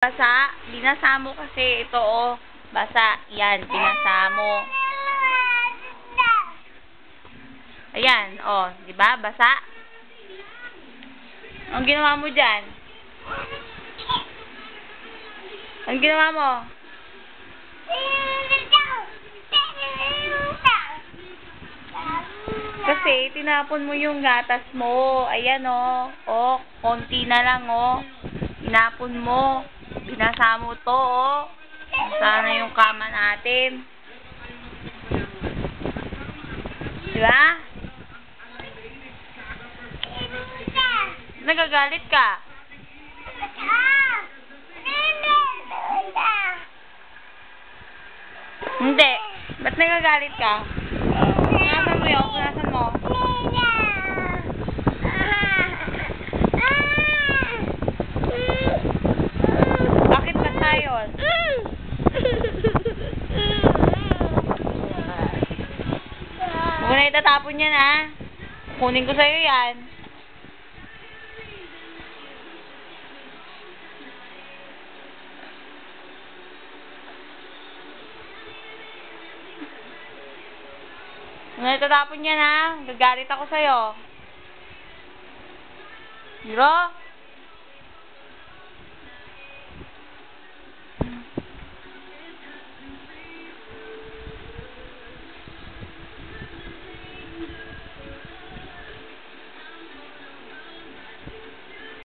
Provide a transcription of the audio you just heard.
Basa, binasa mo kasi ito, oh. Basa, yan, binasa mo. Ayan, oh, di ba? Basa. Ang ginawa mo dyan? Ang ginawa mo? Kasi, tinapon mo yung gatas mo. Ayan, oh. Oh, konti na lang, oh. Tinapon mo. Binasa mo to, oh. Sana yung kama natin. Diba? Nagagalit ka? Hindi. Ba't nagagalit ka? Punasan mo yun. Punasan mo. Bakit ba tayo? Huwag na itatapon yan, ha? Kunin ko sa'yo yan. Huwag na itatapon yan, ha? Gagalit ako sa'yo. Biro?